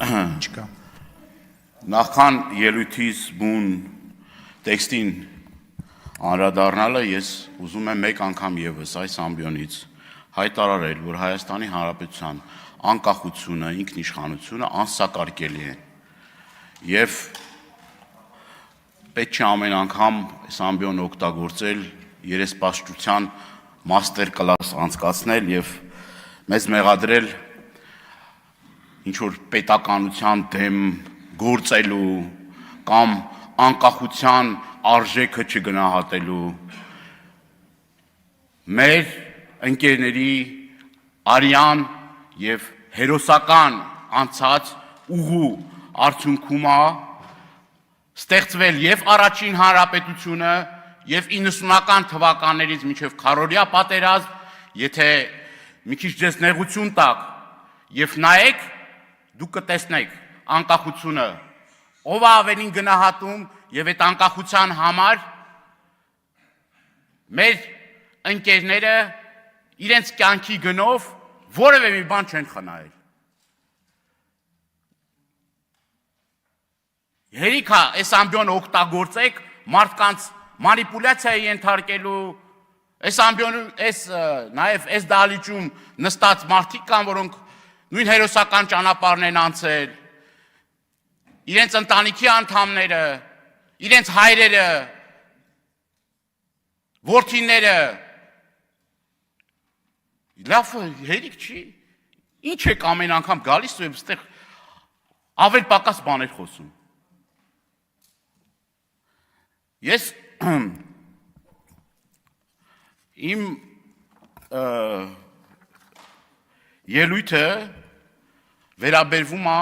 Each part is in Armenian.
չկա։ Նախքան ելույթից բուն տեքստին անդրադառնալը ես ուզում եմ մեկ անգամ եւս այս ամբիոնից հայտարարել, որ Հայաստանի Հանրապետության անկախությունը, ինքնիշխանությունը անսակարկելի է։ Եվ պետք չէ ամեն անգամ այս ամբիոնը օգտագործել երեսպաշտության մաստեր կլաս անցկացնել եւ մեզ մեղադրել ինչ որ պետականության դեմ գործելու կամ անկախության արժեքը չգնահատելու մեր ընկերների արյան եւ հերոսական անցած ուղու արդյունքում ստեղծվել եւ առաջին հանրապետությունը եւ 90-ական թվականներից մինչեւ քարորիա պատերազմ, եթե մի քիչ ձեզ նեղություն տակ եւ նայեք, դուք կտեսնեք անկախությունը ով ավելին գնահատում եւ այդ անկախության համար մեր ընկերները իրենց կյանքի գնով որևէ մի բան չեն խնայել։ Հերիքա այս ամբիոնը օգտագործեք մարդկանց մանիպուլյացիայի ենթարկելու, այս ամբիոնը նաեւ այս դահլիճում նստած մարդիկ կան, որոնք նույն հերոսական ճանապարհն են անցել, իրենց ընտանիքի անդամները, իրենց հայրերը, որդիները, լավ հերիք չի, ինչ եք ամեն անգամ գալիս ու այստեղ ավել պակաս բաներ խոսում։ Ես իմ ելույթը վերաբերվում է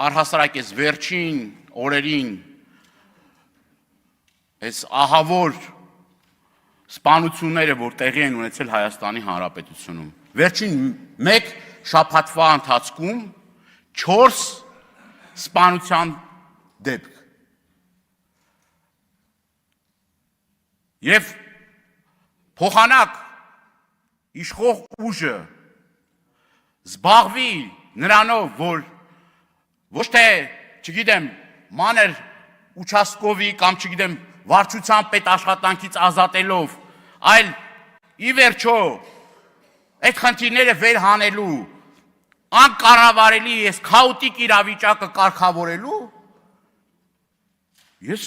առհասարակ այս վերջին օրերին այս ահավոր սպանությունները, որ տեղի են ունեցել Հայաստանի Հանրապետությունում։ Վերջին մեկ շաբաթվա ընթացքում 4 սպանության դեպք։ Եվ փոխանակ իշխող ուժը զբաղվի նրանով, որ ոչ թե, չգիտեմ, մանր ուչաստկովի կամ չգիտեմ վարչության պետ աշխատանքից ազատելով, այլ ի վերջո այդ խնդիրները վերհանելու անկառավարելի այս քաոտիկ իրավիճակը կարգավորելու, ես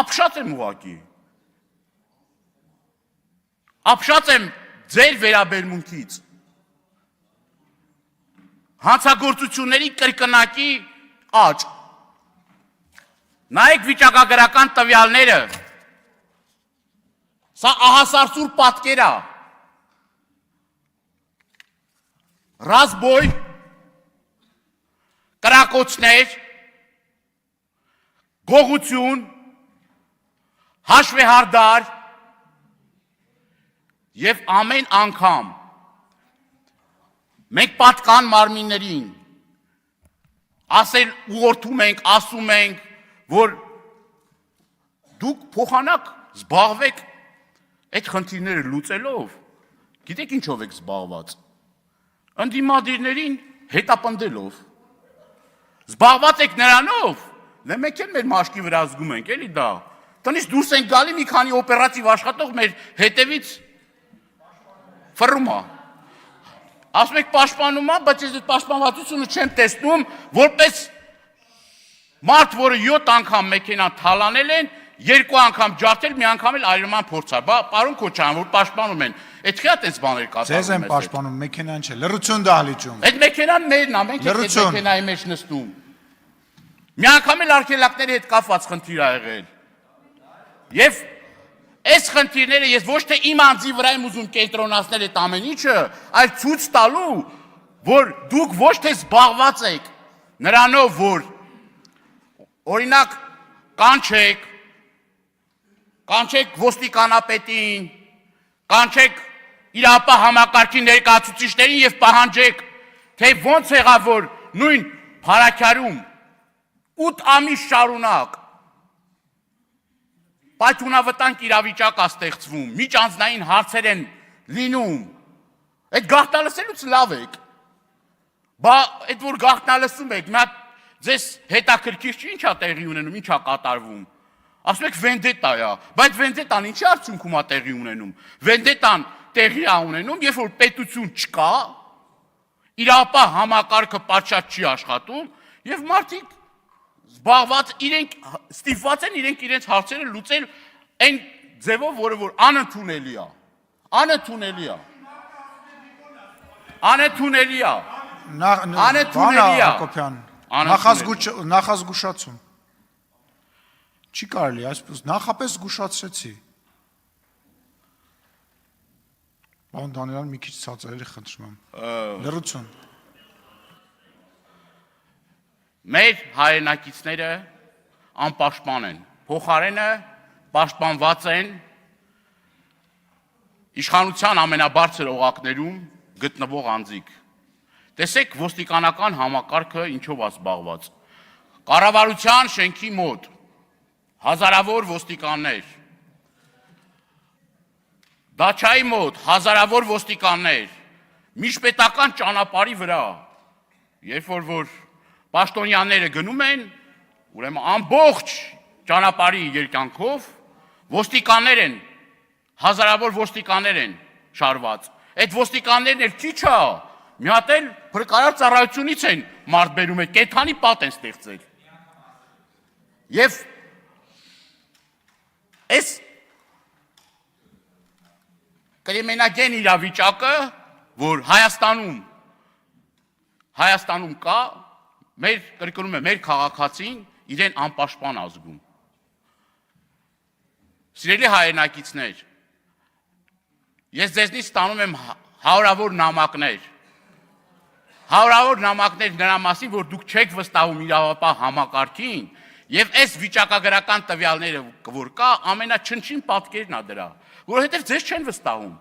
ապշած եմ ուղղակի։ Ապշած եմ ձեր վերաբերմունքից։ Հանցագործությունների կրկնակի աճ։ Նայեք վիճակագրական տվյալները։ Սա ահասարսուր պատկեր է։ Ռազմոյ, կրակոցներ, գողություն, հաշվեհարդար եւ ամեն անգամ մենք պատկան մարմիններին ասել ուղղորդում ենք, ասում ենք, որ դուք փոխանակ զբաղվեք այդ խնդիրները լուծելով, գիտեք ինչով եք զբաղված, ընդդիմադիրներին հետապնդելով, զբաղված եք նրանով, մենք էլ մեր մաշկի վրա զգում ենք, էլի դա, տնից դուրս ենք գալի մի քանի օպերատիվ աշխատող մեր հետևից ֆռում է, ասում եք պաշտպանում է, բայց ես այդ պաշտպանվածությունը չեմ տեսնում, որպես մարդ, որը 7 անգամ մեքենան թալանել են, 2 անգամ ջարդել, մի անգամ էլ այրման փորձար, պարոն Քոչարյան, որ պաշտպանում են, այդ քիչ տես բաներ կատարում են։ Ձեզ են պաշտպանում, մեքենան չէ, լռություն դահլիճում։ Այդ մեքենան մերն է, մենք այդ մեքենայի մեջ նստում։ Մի անգամ էլ արգելակների հետ կապված խնդիր ա եղել։ Եվ այս խնդիրները ես ոչ թե իմ անձի վրա եմ ուզում կենտրոնացնել այդ ամեն ինչը, այլ ցույց տալու, որ դուք ոչ թե զբաղված եք նրանով, որ օրինակ կանչեք ոստիկանապետին, կանչեք իրապահ համակարգի ներկայացուցիչներին եւ պահանջեք, թե ոնց եղավ, որ նույն Փարաքարում 8 ամիս շարունակ պայթունավտանգ իրավիճակ է ստեղծվում, միջանձնային հարցեր են լինում, այդ գաղտնալսելուց լավ եք, Բա այդ որ գաղտնալսում եք, մի հատ ձեզ հետաքրքիր չի ինչա տեղի ունենում, ինչա կատարվում։ Ասում եք վենդետա է, բայց վենդետան ինչի արդյունքում է տեղի ունենում։ Վենդետան տեղի է ունենում, երբ որ պետություն չկա, իրապահ համակարգը պատշաճ չի աշխատում, եւ մարդիկ զբաղված իրենք ստիպված են իրենց հարցերը լուծել այն ձևով, որը որ անընդունելի է։ Անընդունելի է։ Անընդունելի է։ Անընդունելի է։ Նախազգուշացում։ Չի կարելի, այսպես նախապես զգուշացրեցի։ Պարոն Դանիելյան, մի քիչ ցածրելի խնդրում եմ։ Լռություն։ Մեր հայրենակիցները անպաշտպան են։ Փոխարենը պաշտպանված են իշխանության ամենաբարձր օղակներում գտնվող անձիկ։ Տեսեք ոստիկանական համակարգը ինչով է զբաղված։ Կառավարության շենքի մոտ հազարավոր ոստիկաններ, դաչայի մոտ հազարավոր ոստիկաններ, միջպետական ճանապարհի վրա, երբ որ պաշտոնյաները գնում են, ուրեմն ամբողջ ճանապարհի երկայնքով ոստիկաններ են, հազարավոր ոստիկաններ են շարված։ Այդ ոստիկաններն էլ քիչ է, մի հատ էլ փրկարար ծառայությունից են մարդ բերում է, կենդանի պատ են ստեղծել։ Եվ այս կրիմինագեն իրավիճակը, որ Հայաստանում կա, կրկնում եմ, մեր քաղաքացին իրեն անպաշտպան ազգում։ Սիրելի հայրենակիցներ, ես ձեզնից ստանում եմ հարյուրավոր նամակներ նրա մասին, որ դուք չեք վստահում իրավապահ համակարգին, եւ այս վիճակագրական տվյալները, որ կա, ամենաչնչին պատկերն է դրա, որովհետեւ ձեզ չեն վստահում։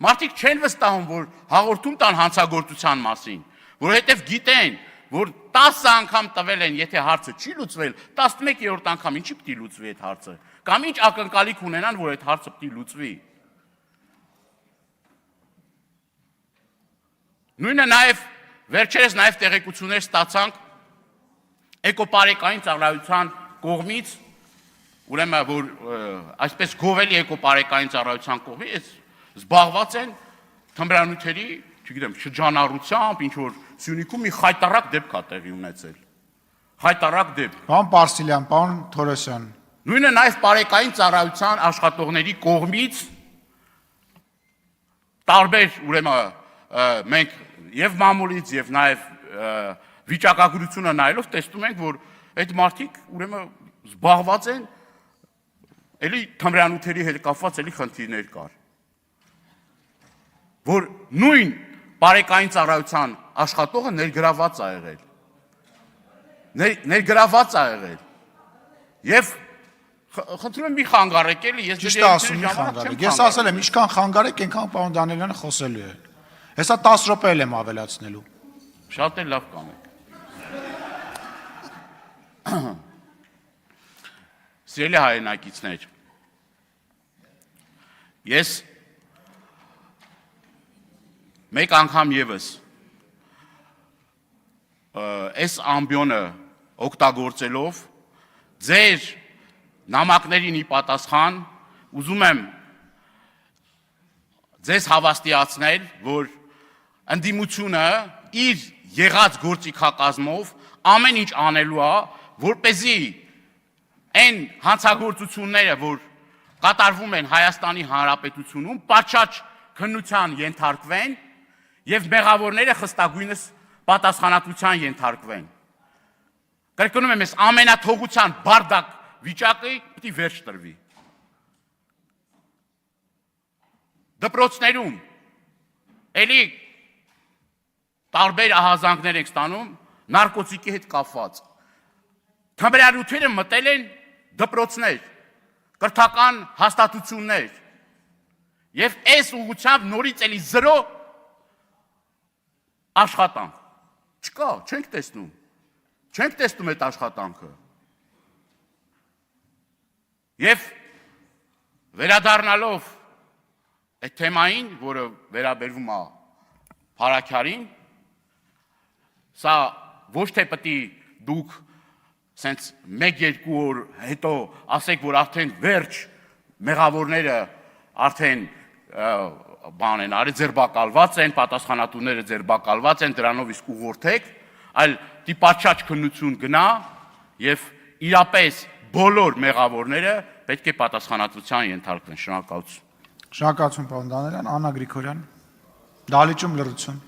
Մարդիկ չեն վստահում, որ հաղորդում տան հանցագործության մասին, որովհետեւ գիտեն, որ 10 անգամ տվել են, եթե հարցը չի լուծվել, 11-րդ անգամ ինչի պիտի լուծվի այդ հարցը, կամ ինչ ակնկալիք ունենան, որ այդ հարցը պիտի լուծվի։ Նույնը նաև վերջերս նաև տեղեկություններ ստացանք էկոպարեկային ծառայության կողմից, ուրեմն որ այսպես գովելի էկոպարեկային ծառայության կողմից զբաղված են թմրանյութերի, չգիտեմ, շրջանառությամբ, ինչ որ Սյունիքում մի խայտարակ դեպք է տեղի ունեցել։ Խայտարակ դեպք։ Պարոն Պարսիլյան, պարոն Թորոսյան։ Նույնը նաև բարեկային ծառայության աշխատողների կողմից տարբեր, ուրեմն մենք եւ մամուլից եւ նաեւ վիճակագրությունը նայելով տեսնում ենք, որ այդ մարդիկ ուրեմն զբաղված են էլի թմրանյութերի հետ կապված էլի խնդիրներ կար։ Որ նույն բարեկային ծառայության աշխատողը ներգրաված է եղել։ Ներգրաված է եղել։ Եվ խնդրում եմ մի խանգարեք էլի, ես ճիշտ ասում մի խանգարեք։ Ես ասել եմ, ինչքան խանգարեք, այնքան պարոն Դանիելյանը խոսելու է։ Հեսա 10 րոպե եմ ավելացնելու։ Շատ էլ լավ կանեք։ Սիրելի հայրենակիցներ, ես մեկ անգամ եւս այս ամբիոնը օգտագործելով ձեր նամակներին ի պատասխան ուզում եմ ձեզ հավաստիացնել, որ ընդդիմությունը իր եղած գործիքակազմով ամեն ինչ անելու է, որպեսզի այն հանցագործությունները, որ կատարվում են Հայաստանի Հանրապետությունում, պատշաճ քննության ենթարկվեն եւ մեղավորները խստագույնս պատասխանատվության ենթարկվեն։ Կրկնում եմ, այս ամենաթողության բարդակ վիճակը պիտի վերջ տրվի։ Դպրոցներում էլի տարբեր ահազանգներ ենք ստանում նարկոտիկի հետ կապված։ Թմրանյութերը մտել են դպրոցներ, կրթական հաստատություններ եւ այս ուղղությամբ նորից էլի 0 աշխատանք։ Չկա, չենք տեսնում այդ աշխատանքը։ Եվ վերադառնալով այդ թեմային, որը վերաբերվում է Փարաքարին, Սա ոչ թե պետք է դուք սենց 1-2 օր հետո ասեք, որ արդեն վերջ մեղավորները արդեն բան են արել, ձերբակալված են, պատասխանատուները ձերբակալված են, դրանով իսկ ուղղորդեք, այլ դիպաչաճ քննություն գնա եւ իրապես բոլոր մեղավորները պետք է պատասխանատվության ենթարկվեն։ Շնորհակալություն։ Շնորհակալություն, պարոն Դանիելյան, Աննա Գրիգորյան, դահլիճում լրություն։